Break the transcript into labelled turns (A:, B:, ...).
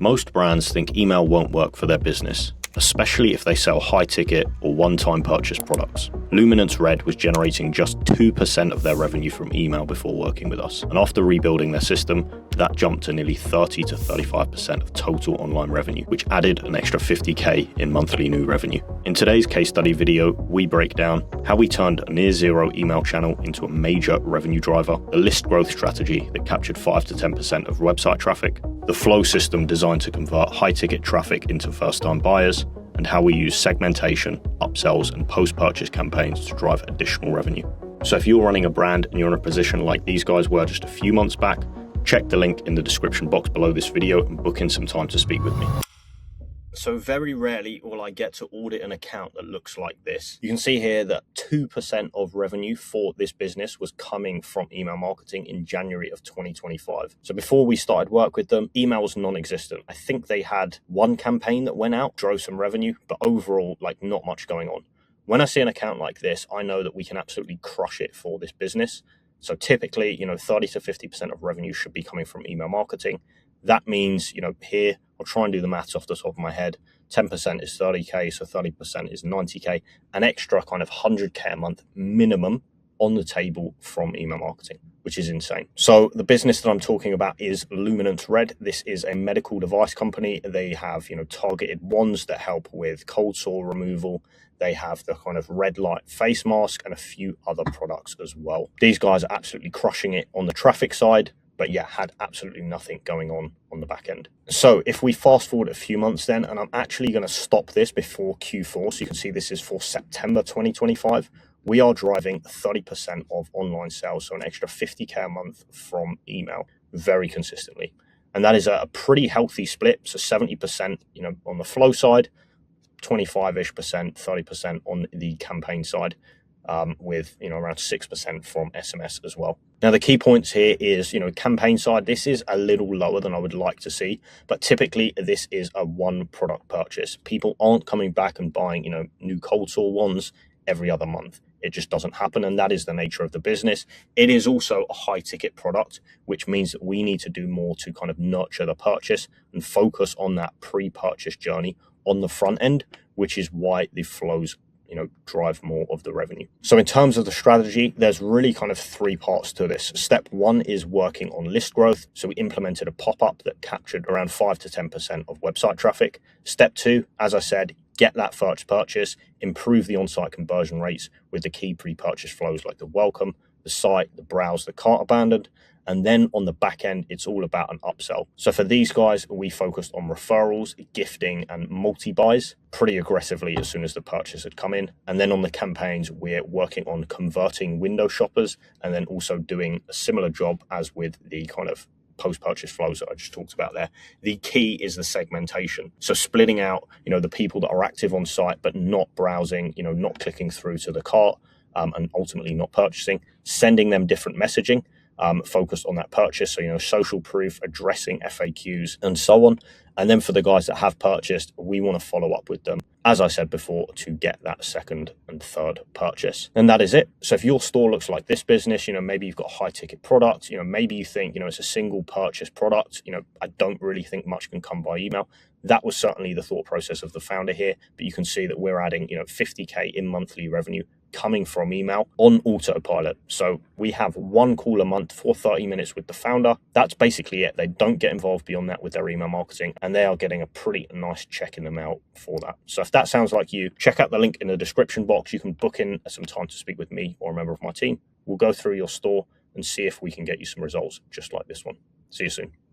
A: Most brands think email won't work for their business, especially if they sell high-ticket or one-time purchase products. Luminance Red was generating just 2% of their revenue from email before working with us, and after rebuilding their system, that jumped to nearly 30 to 35% of total online revenue, which added an extra 50k in monthly new revenue. In today's case study video, we break down how we turned a near-zero email channel into a major revenue driver, a list growth strategy that captured 5 to 10% of website traffic, the flow system designed to convert high-ticket traffic into first-time buyers, and how we use segmentation, upsells, and post-purchase campaigns to drive additional revenue. So if you're running a brand and you're in a position like these guys were just a few months back, check the link in the description box below this video and book in some time to speak with me. So very rarely will I get to audit an account that looks like this. You can see here that 2% of revenue for this business was coming from email marketing in January of 2025. So before we started work with them, email was non-existent. I think they had one campaign that went out, drove some revenue, but overall, like, not much going on. When I see an account like this, I know that we can absolutely crush it for this business. So typically, 30 to 50% of revenue should be coming from email marketing. That means, here, I'll try and do the maths off the top of my head. 10% is 30k, so 30% is 90k, an extra kind of 100k a month minimum on the table from email marketing, which is insane. So the business that I'm talking about is Luminance Red. This is a medical device company. They have, targeted wands that help with cold sore removal. They have the kind of red light face mask and a few other products as well. These guys are absolutely crushing it on the traffic side, but yeah, had absolutely nothing going on the back end. So if we fast forward a few months then, and I'm actually going to stop this before Q4, so you can see this is for September 2025, we are driving 30% of online sales, so an extra 50k a month from email very consistently. And that is a pretty healthy split, so 70%, on the flow side, 25-ish percent, 30% on the campaign side. With around 6% from SMS as well. Now the key points here is campaign side, this is a little lower than I would like to see, but typically this is a one product purchase. People aren't coming back and buying new cold sore ones every other month. It just doesn't happen, and that is the nature of the business. It is also a high ticket product, which means that we need to do more to kind of nurture the purchase and focus on that pre-purchase journey on the front end, which is why the flows drive more of the revenue. So in terms of the strategy, there's really kind of three parts to this. Step one is working on list growth. So we implemented a pop-up that captured around 5 to 10% of website traffic. Step two, as I said, get that first purchase, improve the on-site conversion rates with the key pre-purchase flows like the welcome, the site, the browse, the cart abandoned. And then on the back end, it's all about an upsell. So for these guys, we focused on referrals, gifting, and multi-buys pretty aggressively as soon as the purchase had come in. And then on the campaigns, we're working on converting window shoppers and then also doing a similar job as with the kind of post-purchase flows that I just talked about there. The key is the segmentation. So splitting out, the people that are active on site, but not browsing, not clicking through to the cart, and ultimately not purchasing, sending them different messaging, focused on that purchase. So, social proof, addressing FAQs and so on. And then for the guys that have purchased, we want to follow up with them, as I said before, to get that second and third purchase. And that is it. So if your store looks like this business, maybe you've got a high ticket product, maybe you think, it's a single purchase product, I don't really think much can come by email. That was certainly the thought process of the founder here, but you can see that we're adding, 50k in monthly revenue coming from email on autopilot. So we have one call a month for 30 minutes with the founder. That's basically it. They don't get involved beyond that with their email marketing, and they are getting a pretty nice check in the mail for that. So if that sounds like you, check out the link in the description box. You can book in some time to speak with me or a member of my team. We'll go through your store and see if we can get you some results just like this one. See you soon.